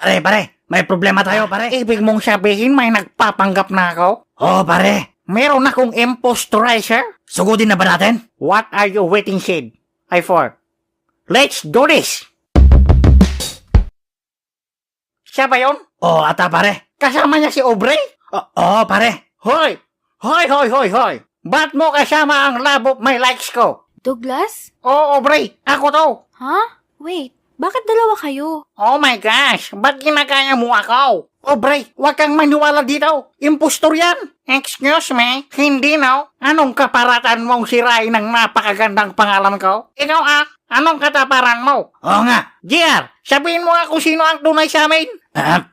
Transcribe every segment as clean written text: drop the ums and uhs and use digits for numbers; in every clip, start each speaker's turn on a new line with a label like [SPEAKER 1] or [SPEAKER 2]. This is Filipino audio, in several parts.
[SPEAKER 1] Pare, may problema tayo, pare.
[SPEAKER 2] Ibig mong sabihin may nagpapanggap na ako?
[SPEAKER 1] Oo, pare.
[SPEAKER 2] Meron akong imposterizer?
[SPEAKER 1] Sugudin na ba natin?
[SPEAKER 2] What are you waiting, Sid? I4. Let's do this! Siya ba yun?
[SPEAKER 1] Oo, ata, pare.
[SPEAKER 2] Kasama niya si Aubrey?
[SPEAKER 1] Oo, pare.
[SPEAKER 2] Hoy! Hoy! Ba't mo kasama ang love of my likes ko?
[SPEAKER 3] Douglas?
[SPEAKER 2] Oo, Aubrey. Ako to.
[SPEAKER 3] Ha? Wait, bakit dalawa kayo?
[SPEAKER 2] Oh my gosh, ba't ginagaya mo ako? Aubrey, huwag kang maniwala dito. Impostor yan. Excuse me, hindi no? Anong kaparatan mong sirain ng napakagandang pangalan ko? Ikaw anong kataparan mo?
[SPEAKER 1] Oo nga.
[SPEAKER 2] JR, sabihin mo nga kung sino ang tunay sa amin.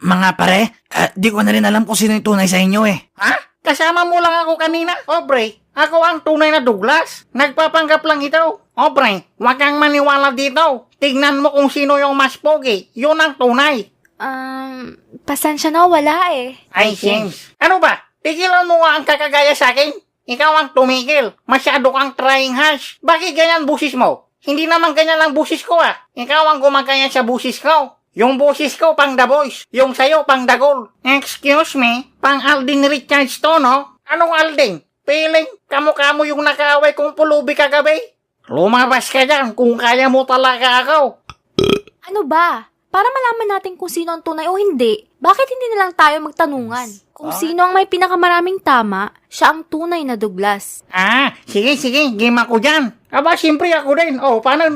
[SPEAKER 1] Mga pare, di ko na rin alam kung sino yung tunay sa inyo eh.
[SPEAKER 2] Ha? Kasama mo lang ako kanina. Aubrey, ako ang tunay na Douglas. Nagpapanggap lang ito. Aubrey, huwag kang maniwala dito. Tignan mo kung sino yung mas pogi. Yun ang tunay.
[SPEAKER 3] Pasensya na, wala eh.
[SPEAKER 2] Ay, James. Ano ba? Tigilan mo nga ang kakagaya sa akin. Ikaw ang tumigil. Masyado kang trying harsh. Bakit ganyan busis mo? Hindi naman ganyan lang busis ko Ikaw ang gumagaya sa busis ko. Yung busis ko pang The Voice. Yung sayo pang The Goal. Excuse me? Pang Alden Richards to, no? Anong Alden? Piling, kamukha mo yung nakaaway kong pulubi kagabi. Lumabas ka dyan kung kaya mo talaga ako.
[SPEAKER 3] Ano ba? Para malaman natin kung sino ang tunay o hindi, bakit hindi na lang tayo magtanungan? Kung sino ang may pinakamaraming tama, siya ang tunay na Douglas.
[SPEAKER 2] Sige, game ako dyan. Aba, siyempre ako din. Oh, paano?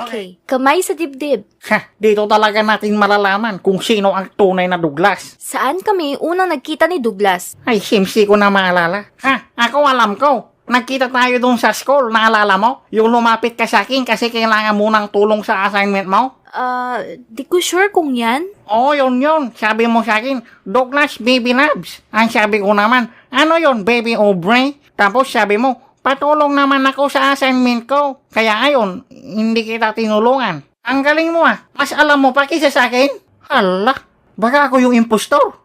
[SPEAKER 3] Okay, kamay sa dibdib.
[SPEAKER 2] Dito talaga natin malalaman kung sino ang tunay na Douglas.
[SPEAKER 3] Saan kami unang nagkita ni Douglas?
[SPEAKER 2] Ay, simsi ko na maalala. Ako alam ko. Nagkita tayo doon sa school, naalala mo? Yung lumapit ka sa akin kasi kailangan mo ng tulong sa assignment mo?
[SPEAKER 3] Di ko sure kung yan.
[SPEAKER 2] Oo, yun. Sabi mo sa akin, Douglas Baby Labs. Ang sabi ko naman, ano yon Baby Aubrey? Tapos sabi mo, patulong naman ako sa assignment ko. Kaya ayon, hindi kita tinulungan. Ang galing mo Mas alam mo pa kaysa sa akin? Hala, baka ako yung impostor.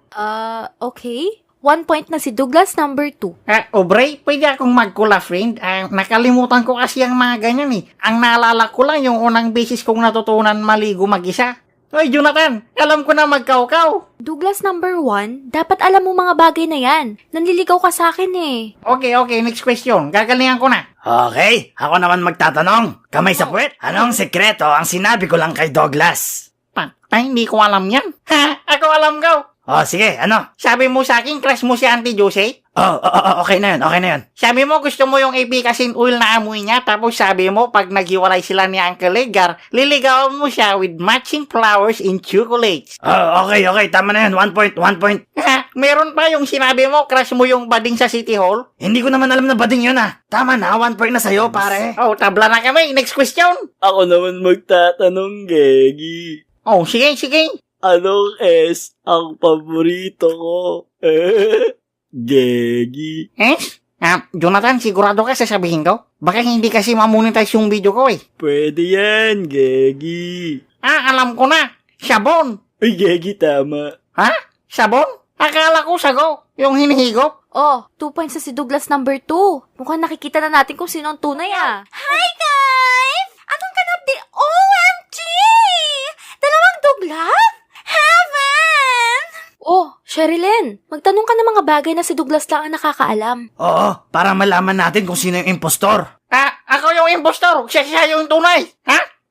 [SPEAKER 3] Okay. 1 point na si Douglas number 2.
[SPEAKER 2] Aubrey, pwede akong magkula, friend. Nakalimutan ko kasi ang mga ganyan Ang naalala ko lang yung unang beses kong natutunan maligo mag-isa. Hoy, Jonathan, alam ko na magkaukaw.
[SPEAKER 3] Douglas number 1, dapat alam mo mga bagay na yan. Nanliligaw ka sa akin eh.
[SPEAKER 2] Okay, next question. Gagalingan ko na.
[SPEAKER 1] Okay, ako naman magtatanong. Kamay sa puwet, anong sekreto ang sinabi ko lang kay Douglas?
[SPEAKER 2] Ay, hindi ko alam yan. Ako alam ko.
[SPEAKER 1] Sige, ano?
[SPEAKER 2] Sabi mo sa akin, crush mo si Auntie Josie?
[SPEAKER 1] Okay na yun.
[SPEAKER 2] Sabi mo gusto mo yung ipikasin oil na amoy niya, tapos sabi mo pag naghiwalay sila ni Uncle Edgar, liligawan mo siya with matching flowers and chocolates.
[SPEAKER 1] Okay, tama na yun. 1 point.
[SPEAKER 2] Meron pa yung sinabi mo, crush mo yung bading sa City Hall?
[SPEAKER 1] Hindi ko naman alam na bading yun Tama na, 1 point na sa'yo, pare.
[SPEAKER 2] Tabla na kami. Next question.
[SPEAKER 4] Ako naman magtatanong, Gegi.
[SPEAKER 2] Sige.
[SPEAKER 4] Anong S ang paborito ko? Gegi.
[SPEAKER 2] Jonathan, sigurado ka sasabihin ko? Baka hindi kasi mamonetize yung video ko
[SPEAKER 4] Pwede yan, Gegi.
[SPEAKER 2] Alam ko na. Sabon.
[SPEAKER 4] Uy, Gegi, tama.
[SPEAKER 2] Sabon? Akala ko sago. Yung hinihigop.
[SPEAKER 3] 2 points na si Douglas number 2. Mukhang nakikita na natin kung sino ang tunay Hi guys! Anong ganap di OMG! Dalawang Douglas? Heaven! Sherilyn, magtanong ka ng mga bagay na si Douglas lang ang nakakaalam.
[SPEAKER 1] Oo, para malaman natin kung sino yung impostor.
[SPEAKER 2] Ako yung impostor. Siya yung tunay.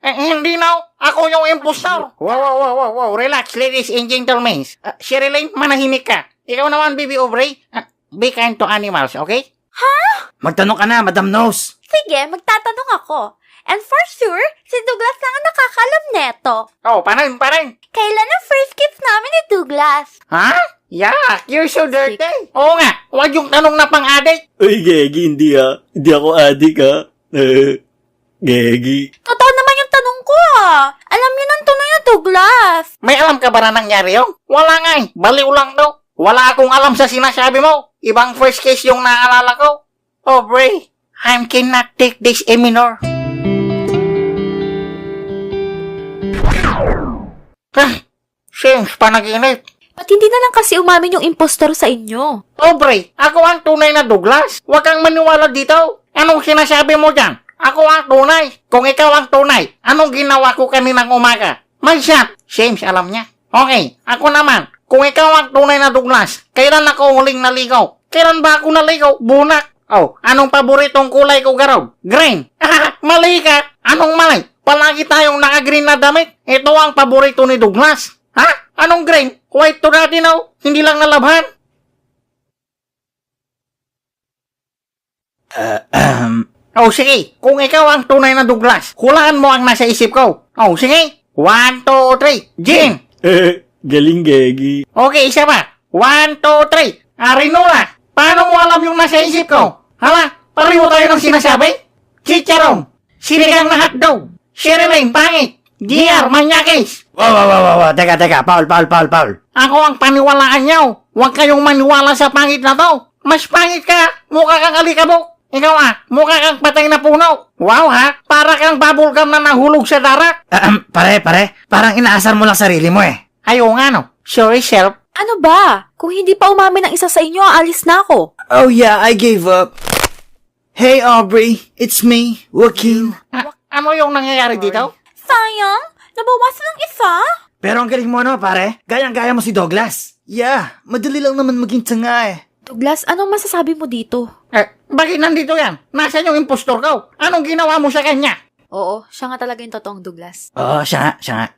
[SPEAKER 2] Hindi na. Ako yung impostor. Wow. Relax, ladies and gentlemen. Sherilyn, manahimik ka. Ikaw naman, Baby Aubrey. Be kind to animals, okay?
[SPEAKER 1] Magtanong ka na, Madam Nose.
[SPEAKER 3] Sige, magtatanong ako. And for sure, si Douglas lang ang nakakaalam neto.
[SPEAKER 2] Paano?
[SPEAKER 3] Kailan ang first kiss namin ni Douglas?
[SPEAKER 2] Yuck, you're so dirty. Oo nga, huwag yung tanong na pang-addict.
[SPEAKER 4] Uy, Gegi, hindi Hindi ako adik Gegi.
[SPEAKER 3] Totoo naman yung tanong ko Alam niyo ng tunay na Douglas.
[SPEAKER 2] May alam ka ba na nangyari yun? Wala nga baliw lang daw. Wala akong alam sa sinasabi mo. Ibang first case yung naalala ko. Aubrey, I cannot take this anymore. James, panaginip.
[SPEAKER 3] Ba't hindi na lang kasi umamin yung impostor sa inyo?
[SPEAKER 2] Aubrey, ako ang tunay na Douglas. Huwag kang maniwala dito. Anong sinasabi mo dyan? Ako ang tunay. Kung ikaw ang tunay, anong ginawa ko kaninang umaga? May shot. James, alam niya. Okay, ako naman. Kung ikaw ang tunay na Douglas, kailan ako huling naligaw? Kailan ba ako naligaw? Bunak. Oh, anong paboritong kulay ko garaw? Green. Mali ka. Anong mali? Palagi tayong naka-green na damit. Ito ang paborito ni Douglas. Ha? Anong green? White to natin hindi lang nalabhan. Oh, sige. Kung ikaw ang tunay na Douglas, hulaan mo ang nasa isip ko. Oh, sige. 1, 2, 3. Gin!
[SPEAKER 4] Galing, Gagi.
[SPEAKER 2] Okay, isa pa. 1, 2, 3. Arinola, paano mo alam yung nasa isip ko? Hala, pareho tayo ng sinasabi? Chicharon, sinigang na hotdog, Sherilyn, pangit, GR, manyakis.
[SPEAKER 1] Wow. Teka. Paul.
[SPEAKER 2] Ako ang paniwalaan niyo. Huwag kayong maniwala sa pangit na to. Mas pangit ka, mukha kang alikabok. Ikaw mukha kang patay na puno. Wow para kang bubblegum na nahulog sa darak.
[SPEAKER 1] Pare. Parang inaasar mo lang sarili mo eh.
[SPEAKER 2] Ayaw nga Sorry, self.
[SPEAKER 3] Ano ba? Kung hindi pa umamin ang isa sa inyo, aalis na ako.
[SPEAKER 1] Oh yeah, I gave up. Hey Aubrey, it's me, Joaquin.
[SPEAKER 2] Ano yung nangyayari dito?
[SPEAKER 3] Sayang, nabawasan ng isa.
[SPEAKER 1] Pero ang galing mo pare. Gayang-gaya mo si Douglas. Yeah, madali lang naman maging tanga eh.
[SPEAKER 3] Douglas, anong masasabi mo dito?
[SPEAKER 2] Bakit nandito yan? Nasaan yung impostor ko? Anong ginawa mo sa kanya?
[SPEAKER 3] Oo, siya nga talaga yung totoong Douglas.
[SPEAKER 1] Oo, siya nga.